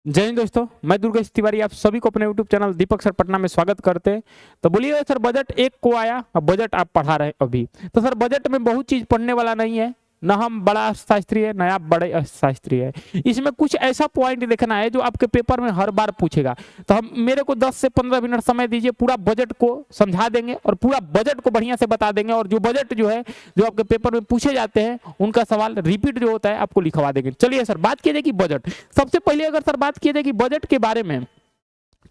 जय हिंद दोस्तों, मैं दुर्गेश तिवारी आप सभी को अपने यूट्यूब चैनल दीपक सर पटना में स्वागत करते हैं। तो बोलिए सर, बजट एक को आया, अब बजट आप पढ़ा रहे हैं अभी। तो सर बजट में बहुत चीज पढ़ने वाला नहीं है, ना हम बड़ा अर्थशास्त्री है ना आप बड़े अर्थशास्त्री है। इसमें कुछ ऐसा पॉइंट देखना है जो आपके पेपर में हर बार पूछेगा। तो हम मेरे को 10 से 15 मिनट समय दीजिए, पूरा बजट को समझा देंगे और पूरा बजट को बढ़िया से बता देंगे। और जो बजट जो है जो आपके पेपर में पूछे जाते हैं उनका सवाल रिपीट जो होता है आपको लिखवा देंगे। चलिए सर, बात किया जाए कि बजट, सबसे पहले अगर सर बात किया जाए कि बजट के बारे में,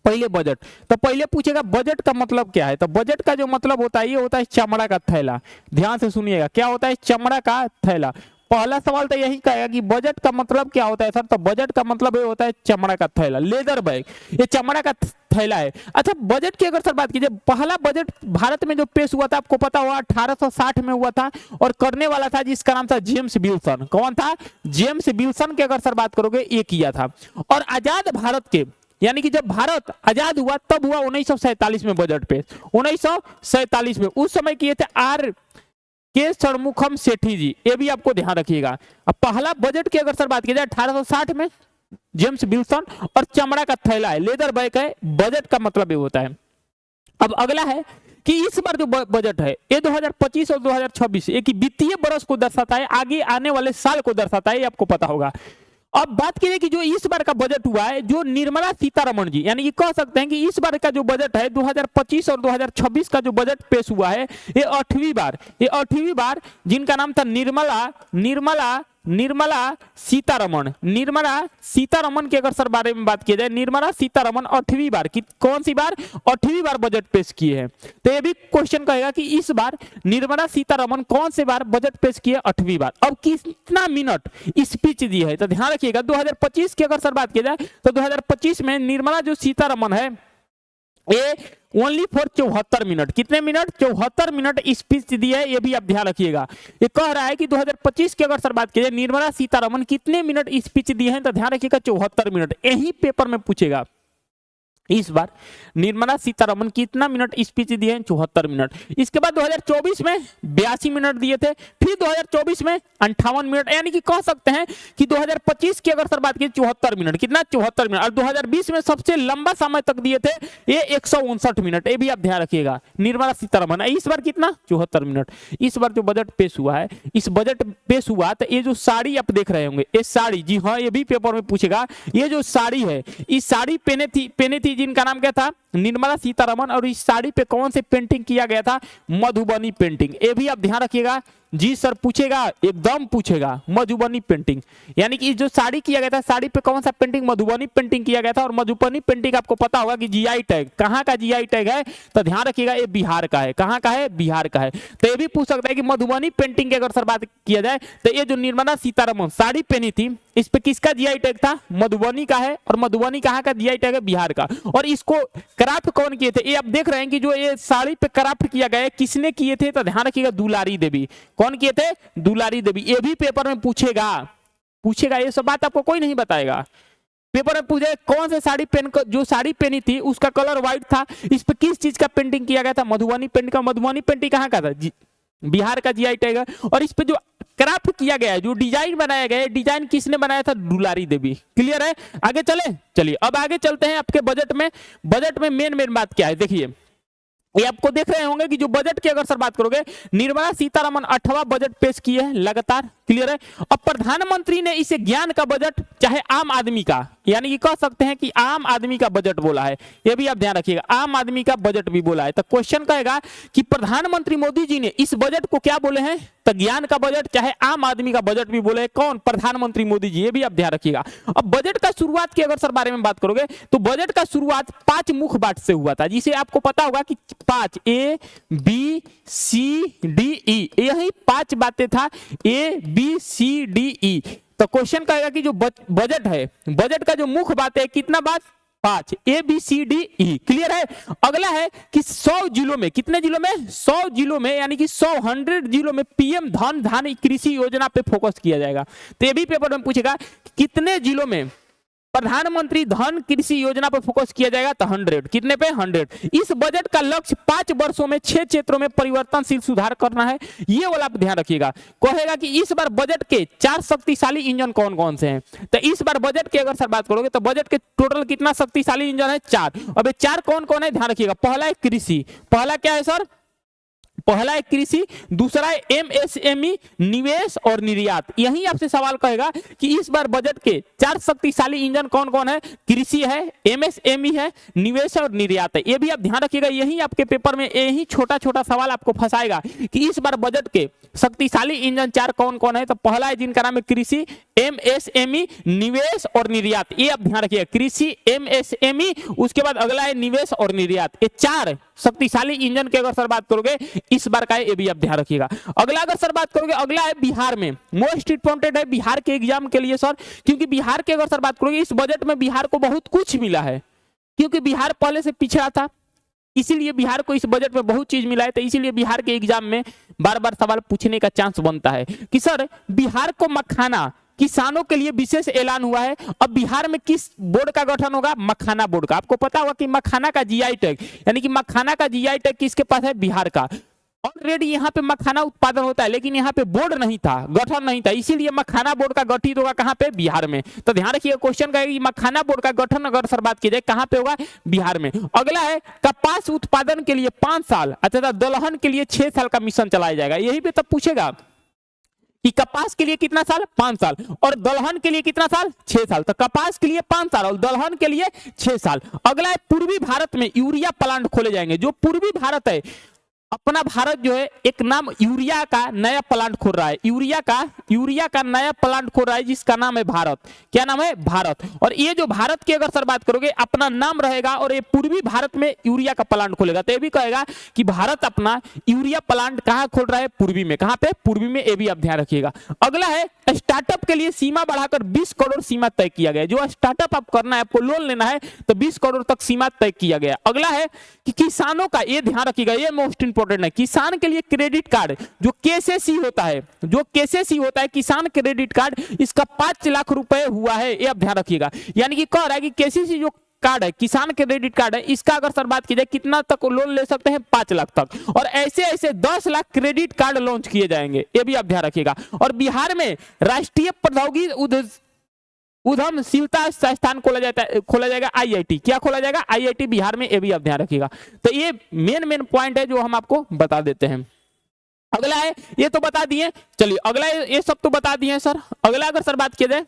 पहले बजट, तो पहले पूछेगा बजट का मतलब क्या है। तो बजट का जो मतलब होता है ये होता है चमड़ा का थैला। ध्यान से सुनिएगा, क्या होता है चमड़ा का थैला। पहला सवाल तो यही कहेगा कि बजट का मतलब क्या होता है सर। तो बजट का मतलब ये होता है चमड़ा का थैला, लेदर बैग, ये चमड़ा का थैला है। अच्छा, बजट की अगर सर बात कीजिए, पहला बजट भारत में जो पेश हुआ था आपको पता हुआ 1860 में हुआ था और करने वाला था जिसका नाम था जेम्स विल्सन। कौन था? जेम्स विल्सन की अगर सर बात करोगे ये किया था। और आजाद भारत के, यानी कि जब भारत आजाद हुआ तब हुआ 1947 में बजट पेश। 1947 में उस समय किए थे आर के षणमुखम सेठी जी, ये भी आपको ध्यान रखिएगा। अब पहला बजट की अगर सर बात की जाए 1860 में जेम्स विल्सन, और चमड़ा का थैला है, लेदर बैग है। बजट का मतलब ये होता है। अब अगला है कि इस बार जो बजट है ये 2025 और 2026 एक वित्तीय वर्ष को दर्शाता है, आगे आने वाले साल को दर्शाता है, ये आपको पता होगा। अब बात कीजिए कि जो इस बार का बजट हुआ है, जो निर्मला सीतारमण जी, यानी कि कह सकते हैं कि इस बार का जो बजट है 2025 और 2026 का जो बजट पेश हुआ है ये 8वीं बार जिनका नाम था निर्मला सीतारमण के अगर सर बारे में बात की जाए, निर्मला सीतारमण 8वीं बार की, कौन सी बार? 8वीं बार बजट पेश किए हैं। तो ये भी क्वेश्चन कहेगा कि इस बार निर्मला सीतारमण कौन से बार बजट पेश किए? 8वीं बार। अब कितना मिनट स्पीच दी है तो ध्यान रखिएगा। 2025 की अगर सर बात की जाए तो 2025 में निर्मला जो सीतारमण है ये ओनली फॉर 74 मिनट, कितने मिनट? 74 मिनट स्पीच दी है, ये भी आप ध्यान रखिएगा। ये कह रहा है कि 2025 की अगर सर बात की जाए निर्मला सीतारमण कितने मिनट स्पीच दिए हैं, तो ध्यान रखिएगा 74 मिनट। यही पेपर में पूछेगा इस बार निर्मला सीतारमण कितना मिनट स्पीच दिए हैं? 74 मिनट। इसके बाद 2024 में 82 मिनट दिए थे, फिर 2024 में 58 मिनट, यानी कि कह सकते हैं कि 2025 की अगर सर बात की 74 मिनट, कितना? 74 मिनट। और 2020 में सबसे लंबा समय तक दिए थे ये 159 मिनट, ये भी आप ध्यान रखिएगा। निर्मला सीतारमण इस बार कितना? 74 मिनट। इस बार जो बजट पेश हुआ है, इस बजट पेश हुआ तो ये जो साड़ी आप देख रहे होंगे, ये साड़ी, जी हाँ, ये भी पेपर में पूछेगा। ये जो साड़ी है, इस साड़ी पहने थी जिनका नाम क्या था? निर्मला सीतारमण। और इस साड़ी पे कौन से पेंटिंग किया गया था? मधुबनी पेंटिंग। ये भी आप ध्यान रखिएगा। जी सर पूछेगा, एकदम पूछेगा, मधुबनी पेंटिंग। यानी कि जो साड़ी किया गया था, साड़ी पे कौन सा पेंटिंग? मधुबनी पेंटिंग किया गया था। और मधुबनी पेंटिंग आपको पता होगा कि जीआई टैग, कहाँ का जीआई टैग है? तो ध्यान रखिएगा ये बिहार का है। कहाँ का है? बिहार का है। तो ये भी पूछ सकता है कि मधुबनी पेंटिंग की अगर सर बात किया जाए तो ये जो निर्मला सीतारमण साड़ी पहनी थी इस पे किसका जीआई टैग था? मधुबनी का है। और मधुबनी कहाँ का जीआई टैग है? बिहार का। और इसको क्राफ्ट कौन किए थे? ये आप देख रहे हैं कि जो ये साड़ी पे क्राफ्ट किया गया है किसने किए थे? तो ध्यान रखिएगा दुलारी देवी। कौन किए थे? दुलारी देवी। ये भी पेपर में पूछेगा। ये सब बात आपको कोई नहीं बताएगा। पेपर में पूछे कौन से साड़ी पहन कर, जो साड़ी पहनी थी उसका कलर व्हाइट था, इस पे किस चीज का पेंटिंग किया गया था? मधुबनी पेंटिंग का। मधुबनी पेंटिंग कहाँ का था? बिहार का जीआई टैग है। और इस पे जो क्राफ्ट किया गया है, जो डिजाइन बनाया गया है, डिजाइन किसने बनाया था? दुलारी देवी। क्लियर है? आगे चलिए अब आगे चलते हैं आपके बजट में। बजट में मेन बात क्या है देखिए, ये आपको देख रहे होंगे कि जो बजट की अगर सर बात करोगे, निर्मला सीतारमण 8वां बजट पेश किए हैं लगातार। क्लियर है? अब प्रधानमंत्री ने इसे ज्ञान का बजट, चाहे आम आदमी का, यानी कि कह सकते हैं कि आम आदमी का बजट बोला है। ये भी आप ध्यान रखिएगा, आम आदमी का बजट भी बोला है। तो क्वेश्चन कहेगा कि प्रधानमंत्री मोदी जी ने इस बजट को क्या बोले हैं? तो ज्ञान का बजट, चाहे आम आदमी का बजट भी बोले। कौन? प्रधानमंत्री मोदी जी। ये भी आप ध्यान रखिएगा। अब बजट का शुरुआत की अगर सर बारे में बात करोगे तो बजट का शुरुआत 5 मुख्य बात से हुआ था, जिसे आपको पता होगा कि 5 A B C D E, यही 5 बातें था, A B C D E। तो क्वेश्चन कहेगा कि जो बजट है, बजट का जो मुख्य बात है कितना बात? 5, ABCDE। क्लियर है? अगला है कि 100 जिलों में, कितने जिलों में? 100 जिलों में, यानी कि 100 जिलों में पीएम धन कृषि योजना पे फोकस किया जाएगा। तो ये भी पेपर में पूछेगा कितने जिलों में प्रधानमंत्री धन कृषि योजना पर फोकस किया जाएगा तो 100, कितने पे 100। इस बजट का लक्ष्य 5 वर्षों में 6 क्षेत्रों में परिवर्तनशील सुधार करना है, ये वाला आप ध्यान रखिएगा। कहेगा कि इस बार बजट के 4 शक्तिशाली इंजन कौन कौन से हैं, तो इस बार बजट की अगर सर बात करोगे तो बजट के टोटल कितना शक्तिशाली इंजन है, 4। अब ये 4 कौन कौन है ध्यान रखिएगा। पहला है कृषि, पहला क्या है सर, पहला है कृषि, दूसरा है एमएसएमई निवेश और निर्यात। यही आपसे सवाल कहेगा कि इस बार बजट के 4 शक्तिशाली इंजन कौन कौन है, कृषि है, एमएसएमई है, निवेश और निर्यात है। ये भी आप ध्यान रखिएगा, यही आपके पेपर में यही छोटा छोटा सवाल आपको फंसाएगा कि इस बार बजट के शक्तिशाली इंजन 4 कौन कौन है। तो पहला है जिनका नाम है कृषि, एमएसएमई, निवेश और निर्यात। ये आप ध्यान रखिएगा, कृषि, एमएसएमई, उसके बाद अगला है निवेश और निर्यात। ये 4 शक्तिशाली इंजन की अगर सर बात करोगे इस बार का है, ये भी आप ध्यान रखिएगा। अगला अगर सर बात करोगे, अगला है बिहार में, मोस्ट इंपोर्टेंट है बिहार के एग्जाम के लिए सर, क्योंकि बिहार के अगर सर बात करोगे इस बजट में बिहार को बहुत कुछ मिला है, क्योंकि बिहार पहले से पिछड़ा था, इसीलिए बिहार को इस बजट में बहुत चीज मिला है। तो इसीलिए बिहार के एग्जाम में बार बार सवाल पूछने का चांस बनता है कि सर बिहार को मखाना किसानों के लिए विशेष ऐलान हुआ है, अब बिहार में किस बोर्ड का गठन होगा, मखाना बोर्ड का। आपको पता होगा कि मखाना का जीआई टैग, यानी कि मखाना का जीआई टैग किसके पास है, बिहार का। ऑलरेडी यहाँ पे मखाना उत्पादन होता है, लेकिन यहाँ पे बोर्ड नहीं था, गठन नहीं था, इसीलिए मखाना बोर्ड का गठित होगा कहाँ पे, बिहार में। तो ध्यान रखिए क्वेश्चन का मखाना बोर्ड का गठन अगर सर बात की जाए कहाँ पे होगा, बिहार में। अगला है कपास उत्पादन के लिए 5 साल, अच्छा दलहन के लिए 6 साल का मिशन चलाया जाएगा। यही पे तब पूछेगा कि कपास के लिए कितना साल, 5 साल, और दलहन के लिए कितना साल, 6 साल। तो कपास के लिए 5 साल और दलहन के लिए 6 साल। अगला है पूर्वी भारत में यूरिया प्लांट खोले जाएंगे। जो पूर्वी भारत है, अपना भारत जो है एक नाम यूरिया का नया प्लांट खोल रहा है, यूरिया का नया प्लांट खोल रहा है जिसका नाम है भारत। क्या नाम है, भारत। और ये जो भारत की अगर सर बात करोगे अपना नाम रहेगा और ये पूर्वी भारत में यूरिया का प्लांट खोलेगा। तो ये भी कहेगा कि भारत अपना यूरिया प्लांट कहाँ खोल रहा है, पूर्वी में। कहाँ पे, पूर्वी में। ये भी आप ध्यान रखिएगा। अगला है स्टार्टअप के लिए सीमा बढ़ाकर 20 करोड़ सीमा तय किया गया। जो स्टार्टअप आप करना है, आपको लोन लेना है तो 20 करोड़ तक सीमा तय किया गया। अगला है कि किसानों का, ये ध्यान रखिएगा, ये मोस्ट इंपोर्टेंट है, किसान के लिए क्रेडिट कार्ड जो केसीसी होता है, किसान क्रेडिट कार्ड, इसका 5 लाख रुपए हुआ है। ये आप ध्यान रखिएगा। यानी कि कह रहा है कि केसीसी जो कार्ड है, किसान क्रेडिट कार्ड है, इसका अगर सर बात की जाए कितना तक लोन ले सकते हैं, 5 लाख तक। और ऐसे ऐसे 10 लाख क्रेडिट कार्ड लॉन्च किए जाएंगे, ये भी आप ध्यान रखिएगा। और बिहार में राष्ट्रीय प्रौद्योगिकी उद्यमशीलता संस्थान खोला जाएगा आईआईटी। क्या खोला जाएगा, आईआईटी बिहार में। ये भी आप ध्यान रखिएगा। तो ये मेन पॉइंट है जो हम आपको बता देते हैं। अगला है, ये तो बता दिए, चलिए अगला ये सब तो बता दिए सर। अगला अगर सर बात किया जाए,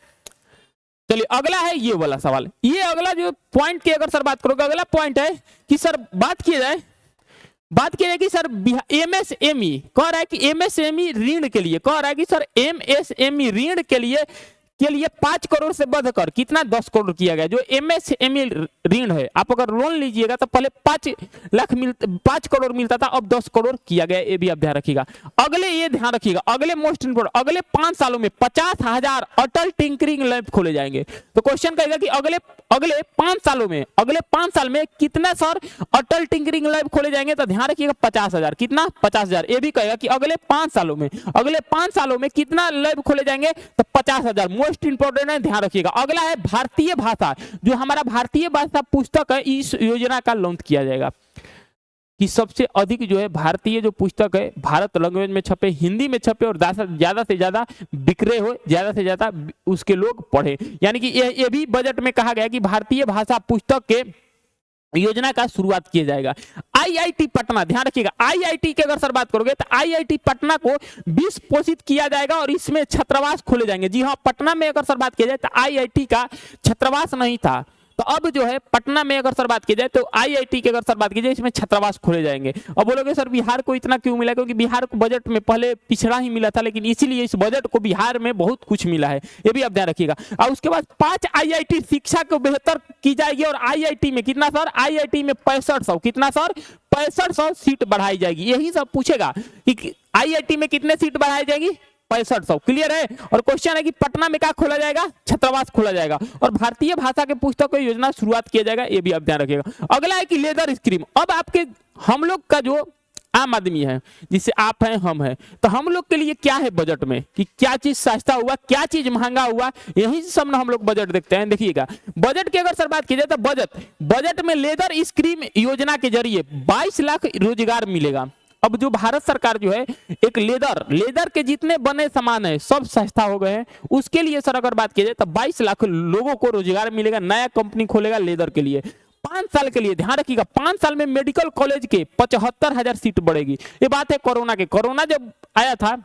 चलिए अगला है ये वाला सवाल। ये अगला जो पॉइंट की अगर सर बात करोगे, अगला पॉइंट है कि सर बात की जाए कि सर एमएसएमई कह रहा है कि एमएसएमई ऋण के लिए, कह रहा है कि सर एमएसएमई ऋण के लिए 5 करोड़ से बढ़कर कितना, 10 करोड़ किया गया। जो एमएसएमई ऋण है, आप अगर लोन लीजिएगा तो पहले 5 करोड़ मिलता था, अब 10 करोड़ किया गया। ये भी आप ध्यान रखिएगा। अगले ये ध्यान रखिएगा, अगले मोस्ट इंपोर्टेंट, अगले 5 सालों में 50,000 अटल टिंकरिंग लैब खोले जाएंगे। तो क्वेश्चन कहेगा कि अगले 5 साल में कितना सर अटल टिंकरिंग लैब खोले जाएंगे। तो ध्यान रखिएगा 50,000, कितना, 50,000। ये भी कहेगा कि अगले 5 सालों में कितना लैब खोले जाएंगे, तो 50,000। मोस्ट इंपोर्टेंट है, ध्यान रखिएगा। अगला है भारतीय भाषा, जो हमारा भारतीय भाषा पुस्तक है, इस योजना का लॉन्च किया जाएगा कि सबसे अधिक जो है भारतीय जो पुस्तक है भारत लैंग्वेज में छपे, हिंदी में छपे और ज्यादा से ज्यादा बिक्रे हो, ज्यादा से ज्यादा उसके लोग पढ़े। यानी कि ये भी बजट में कहा गया कि भारतीय भाषा पुस्तक के योजना का शुरुआत किया जाएगा। आईआईटी पटना, ध्यान रखिएगा, आईआईटी की अगर सर बात करोगे तो आईआईटी पटना को 20 पोषित किया जाएगा और इसमें छात्रावास खोले जाएंगे। जी हाँ, पटना में अगर सर बात की जाए तो आईआईटी का छात्रावास नहीं था, तो अब जो है पटना में अगर सर बात की जाए तो आईआईटी की अगर सर बात की जाए इसमें छात्रावास खोले जाएंगे। अब बोलोगे सर बिहार को इतना क्यों मिला, क्योंकि बिहार को बजट में पहले पिछड़ा ही मिला था, लेकिन इसीलिए इस बजट को बिहार में बहुत कुछ मिला है। ये भी आप ध्यान रखिएगा। और उसके बाद 5 आईआईटी शिक्षा को बेहतर की जाएगी और आईआईटी में कितना सर, आईआईटी में 6500, कितना सर, 6500 सीट बढ़ाई जाएगी। यही सब पूछेगा कि आईआईटी में कितने सीट बढ़ाई जाएगी, 6500। क्लियर है। और क्वेश्चन है कि पटना में क्या खोला जाएगा, छात्रावास खोला जाएगा और भारतीय भाषा के पुस्तकों की योजना शुरुआत किया जाएगा। ये भी आप ध्यान रखिएगा। अगला है कि लेजर स्क्रीम। अब आपके हम लोग का जो आम आदमी है, जिससे आप हैं हम हैं, तो हम लोग के लिए क्या है बजट में कि क्या चीज सस्ता हुआ, क्या चीज महंगा हुआ, यही सब ना हम लोग बजट देखते हैं। देखिएगा बजट की अगर सर बात की जाए तो बजट में लेदर स्कीम योजना के जरिए 22 लाख रोजगार मिलेगा। अब जो भारत सरकार जो है एक लेदर के जितने बने सामान है सब सस्ता हो गए हैं, उसके लिए सर अगर बात की जाए तो 22 लाख लोगों को रोजगार मिलेगा, नया कंपनी खोलेगा लेदर के लिए 5 साल के लिए। ध्यान रखिएगा 5 साल में मेडिकल कॉलेज के 75,000 सीट बढ़ेगी। ये बात है कोरोना जब आया था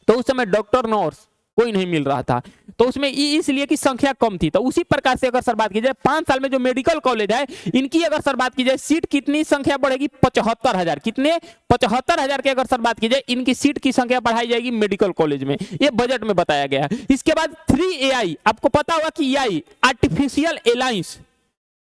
तो उस समय डॉक्टर नर्स कोई नहीं मिल रहा था, तो उसमें इसलिए कि संख्या कम थी। तो उसी प्रकार से अगर सर बात की जाए 5 साल में जो मेडिकल कॉलेज है इनकी अगर सर बात की जाए सीट कितनी संख्या बढ़ेगी 75,000, कितने 75,000 की अगर सर बात की जाए इनकी सीट की संख्या बढ़ाई जाएगी मेडिकल कॉलेज में, ये बजट में बताया गया है। इसके बाद 3AI, आपको पता होगा कि AI आर्टिफिशियल एलायंस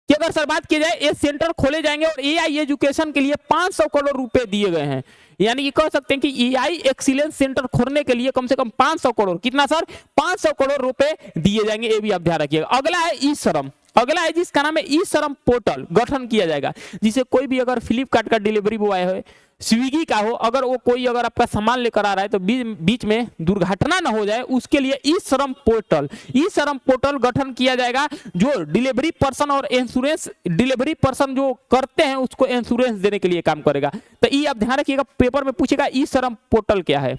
कि अगर सर बात की जाए ये सेंटर खोले जाएंगे और AI एजुकेशन के लिए 500 करोड़ रुपए दिए गए हैं। यानी कि कह सकते हैं कि AI एक्सीलेंस सेंटर खोलने के लिए कम से कम 500 करोड़, कितना सर 500 करोड़ रुपए दिए जाएंगे, ये भी आप ध्यान रखिएगा। अगला है ई श्रम, अगला है जिसका नाम है ई श्रम पोर्टल गठन किया जाएगा, जिसे कोई भी अगर फ्लिपकार्ट का डिलीवरी बॉय है, स्विगी का हो, अगर वो कोई अगर आपका सामान लेकर आ रहा है तो बीच में दुर्घटना ना हो जाए उसके लिए ई श्रम पोर्टल गठन किया जाएगा, जो डिलीवरी पर्सन और इंश्योरेंस डिलीवरी पर्सन जो करते हैं उसको इंश्योरेंस देने के लिए काम करेगा। तो ये आप ध्यान रखिएगा, पेपर में पूछेगा ई श्रम पोर्टल क्या है।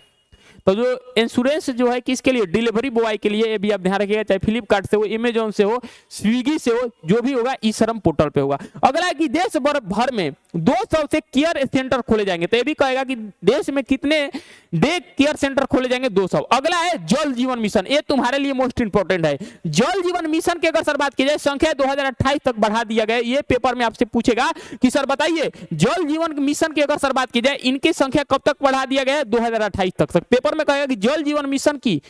तो जो इंश्योरेंस जो है किसके लिए, डिलीवरी बॉय के लिए, ये भी आप ध्यान रखिएगा, चाहे फ्लिपकार्ट से हो, अमेजोन से हो, स्विगी से हो, जो भी होगा ई श्रम पोर्टल पे होगा। अगला है कि देश भर में 200 से केयर सेंटर खोले जाएंगे, तो ये भी कहेगा कि देश में कितने डे केयर सेंटर खोले जाएंगे 200। अगला है जल जीवन मिशन, ये तुम्हारे लिए मोस्ट इंपॉर्टेंट है। जल जीवन मिशन की अगर सर बात की जाए संख्या 2028 तक बढ़ा दिया गया। ये पेपर में आपसे पूछेगा कि सर बताइए जल जीवन मिशन की अगर सर बात की जाए इनकी संख्या कब तक बढ़ा दिया गया है, 2028 तक। पेपर में कहेगा कि जल जीवन मिशन की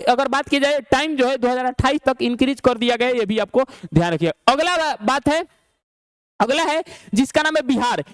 अगर बात की जाए टाइम जो है 2028 तक इंक्रीज कर दिया गया, ये भी आपको ध्यान रखिए। अगला है जिसका नाम है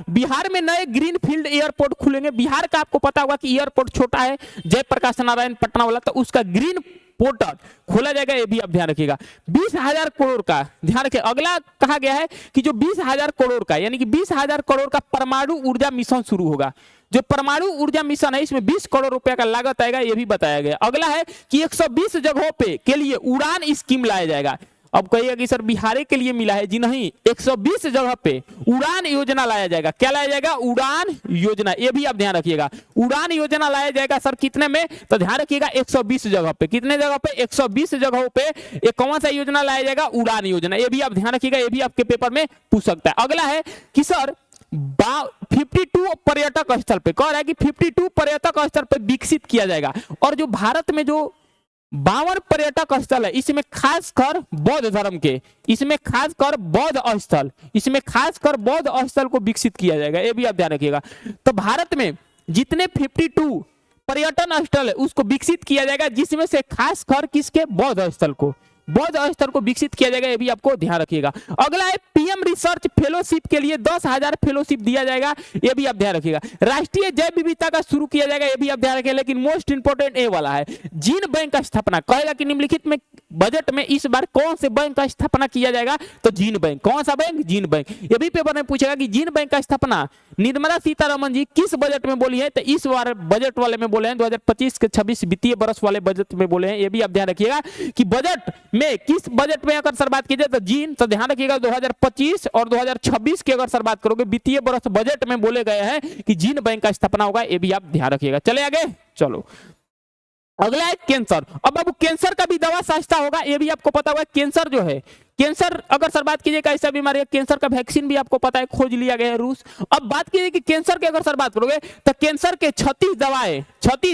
बिहार में नए ग्रीन फील्ड एयरपोर्ट खुलेंगे। बिहार का आपको पता होगा कि एयरपोर्ट छोटा है, जयप्रकाश नारायण पटना वाला, तो उसका ग्रीन पोर्टल खोला जाएगा, ये भी आप ध्यान रखिएगा। 20,000 करोड़ का ध्यान रखिए। अगला कहा गया है कि जो 20,000 करोड़ का यानी कि 20,000 करोड़ का परमाणु ऊर्जा मिशन शुरू होगा। जो परमाणु ऊर्जा मिशन है इसमें 20 करोड़ रुपए का लागत आएगा, ये भी बताया गया। अगला है कि 120 जगहों पे के लिए उड़ान स्कीम लाया जाएगा। अब कहिएगा कि सर बिहार के लिए मिला है, जी नहीं, 120 जगह पे उड़ान योजना लाया जाएगा। क्या लाया जाएगा, उड़ान योजना, ये भी आप ध्यान रखिएगा। उड़ान योजना लाया जाएगा सर कितने में, तो ध्यान रखिएगा 120 जगह पे, कितने जगह पे 120 जगहों पे ये कौन सा योजना लाया जाएगा, उड़ान योजना, ये भी आप ध्यान रखिएगा, ये भी आपके पेपर में पूछ सकता है। अगला है कि सर 52 पर्यटक स्थल पे कह रहा है कि 52 पर्यटक स्थल पे विकसित किया जाएगा। और जो भारत में जो 52 पर्यटक स्थल है इसमें खासकर बौद्ध धर्म के, इसमें खासकर बौद्ध स्थल को विकसित किया जाएगा, ये भी आप ध्यान रखिएगा। तो भारत में जितने 52 पर्यटन स्थल है उसको विकसित किया जाएगा, जिसमें से खासकर किसके, बौद्ध स्थल को विकसित किया जाएगा, ये भी आपको ध्यान रखिएगा। अगला है पीएम रिसर्च फेलोशिप के लिए 10,000 फेलोशिप दिया जाएगा, ये भी आप ध्यान रखिएगा। राष्ट्रीय जैव विविधता का शुरू किया जाएगा, ये भी आप ध्यान रखिएगा। लेकिन मोस्ट इंपोर्टेंट ये वाला है, जीन बैंक का स्थापना, कहेगा कि निम्नलिखित में बजट में इस बार कौन से बैंक का स्थापना किया जाएगा, तो जीन बैंक। कौन सा बैंक, जीन बैंक। ये भी पेपर में पूछेगा कि जीन बैंक का स्थापना निर्मला सीतारमण जी किस बजट में बोली है, तो इस बार बजट वाले में बोले हैं, 2025 के 26 वित्तीय वर्ष वाले बजट में बोले हैं, ये भी आप ध्यान रखिएगा कि बजट में किस बजट में अगर सर बात की जाए तो जीन, तो ध्यान रखिएगा 2025 और 2026 की अगर सर बात करोगे वित्तीय वर्ष बजट में बोले गए हैं कि जीन बैंक का स्थापना होगा, ये भी आप ध्यान रखिएगा। चले आगे, चलो अगला है कैंसर। अब कैंसर का भी दवा सस्ता होगा, ये भी आपको पता होगा। कैंसर जो है, कैंसर अगर सर बात कीजिए कैसा बीमारी है, कैंसर का वैक्सीन भी आपको पता है खोज लिया गया है रूस। अब बात कीजिए कि कैंसर के अगर सर बात करोगे तो कैंसर के 36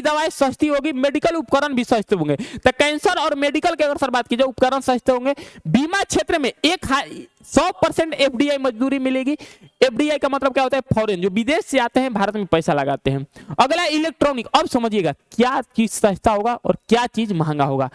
दवाएं सस्ती होगी, मेडिकल उपकरण भी सस्ते होंगे। तो कैंसर और मेडिकल के अगर सर बात कीजिए उपकरण सस्ते होंगे। बीमा क्षेत्र में 100% FDI मजदूरी मिलेगी। FDI का मतलब क्या होता है, फॉरेन, जो विदेश से आते हैं भारत में पैसा लगाते हैं। अगला इलेक्ट्रॉनिक। अब समझिएगा क्या चीज सस्ता होगा और क्या चीज महंगा होगा।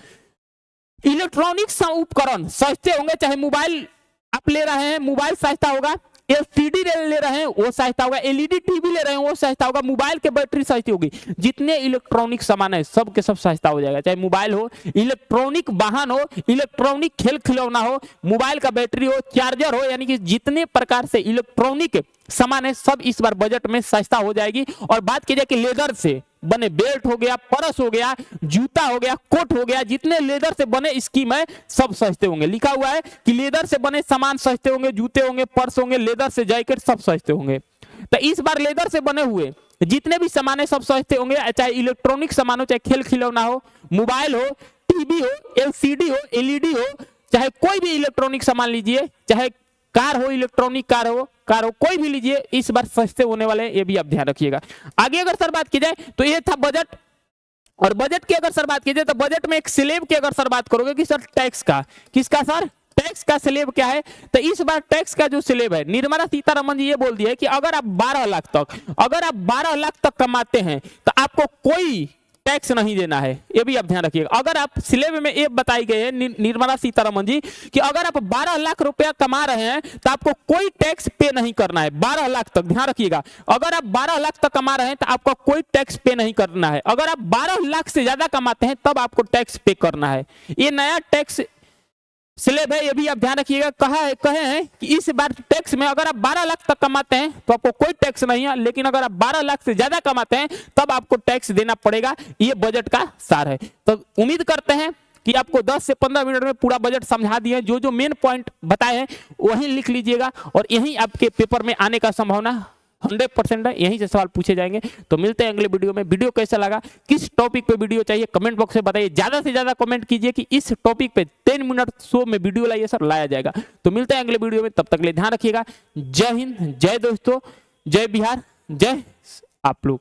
इलेक्ट्रॉनिक्स उपकरण सस्ते होंगे, चाहे मोबाइल आप ले रहे हैं मोबाइल सस्ता होगा, एलसीडी ले रहे हैं वो सस्ता होगा, एलईडी टीवी ले रहे हैं वो सस्ता होगा, मोबाइल के बैटरी सस्ती होगी। जितने इलेक्ट्रॉनिक सामान है सब के सब सस्ता हो जाएगा, चाहे मोबाइल हो, इलेक्ट्रॉनिक वाहन हो, इलेक्ट्रॉनिक खेल खिलौना हो, मोबाइल का बैटरी हो, चार्जर हो, यानी कि जितने प्रकार से इलेक्ट्रॉनिक सामान है सब इस बार बजट में सस्ता हो जाएगी। और बात की जाए कि लेदर से बने बेल्ट हो गया, पर्स हो गया, जूता हो गया, कोट हो गया, जितने लेदर से बने स्कीम है सब सस्ते होंगे। लिखा हुआ है कि लेदर से बने सामान सस्ते होंगे, जूते होंगे, पर्स होंगे, लेदर से जैकेट सब सस्ते होंगे। तो इस बार लेदर से बने हुए जितने भी सामान है सब सस्ते होंगे, चाहे इलेक्ट्रॉनिक सामान हो, चाहे खेल खिलौना हो, मोबाइल हो, टीवी हो, एलसीडी हो, एलईडी हो, चाहे कोई भी इलेक्ट्रॉनिक सामान लीजिए, चाहे कार हो, इलेक्ट्रॉनिक कार हो कोई भी लीजिए, इस बार सस्ते होने वाले हैं, ये भी आप ध्यान रखिएगा। आगे अगर सर बात की जाए तो ये था बजट। और बजट की अगर सर बात की जाए तो बजट में एक स्लैब की अगर सर बात करोगे कि सर टैक्स का, किसका सर, टैक्स का स्लैब क्या है, तो इस बार टैक्स का जो स्लैब है निर्मला सीतारमण जी ये बोल दिया है कि अगर आप 12 लाख तक कमाते हैं तो आपको कोई टैक्स नहीं देना है। ये भी आप ध्यान रखिएगा। अगर आप स्लैब में ये बताई गई है निर्मला सीतारमण जी कि अगर आप 12 लाख रुपया कमा रहे हैं तो आपको कोई टैक्स पे नहीं करना है। 12 लाख तक ध्यान रखिएगा, अगर आप 12 लाख तक कमा रहे हैं तो आपको कोई टैक्स पे नहीं करना है। अगर आप 12 लाख से ज्यादा कमाते हैं तब आपको टैक्स पे करना है। ये नया टैक्स स्लैब है, ये भी आप ध्यान रखिएगा। कहे हैं कि इस बार टैक्स में अगर आप 12 लाख तक कमाते हैं तो आपको कोई टैक्स नहीं है, लेकिन अगर आप 12 लाख से ज्यादा कमाते हैं तब आपको टैक्स देना पड़ेगा। ये बजट का सार है। तो उम्मीद करते हैं कि आपको 10 से 15 मिनट में पूरा बजट समझा दिए। जो जो मेन पॉइंट बताए हैं वहीं लिख लीजिएगा और यहीं आपके पेपर में आने का संभावना 100% है, यहीं से सवाल पूछे जाएंगे। तो मिलते हैं अगले वीडियो में। वीडियो कैसा लगा, किस टॉपिक पे वीडियो चाहिए, कमेंट बॉक्स में बताइए। ज्यादा से ज्यादा कमेंट कीजिए कि इस टॉपिक पे 10 मिनट शो में वीडियो लाइए सर, लाया जाएगा। तो मिलते हैं अगले वीडियो में, तब तक के लिए ध्यान रखिएगा। जय हिंद, जय दोस्तों, जय बिहार, जय आप लोग।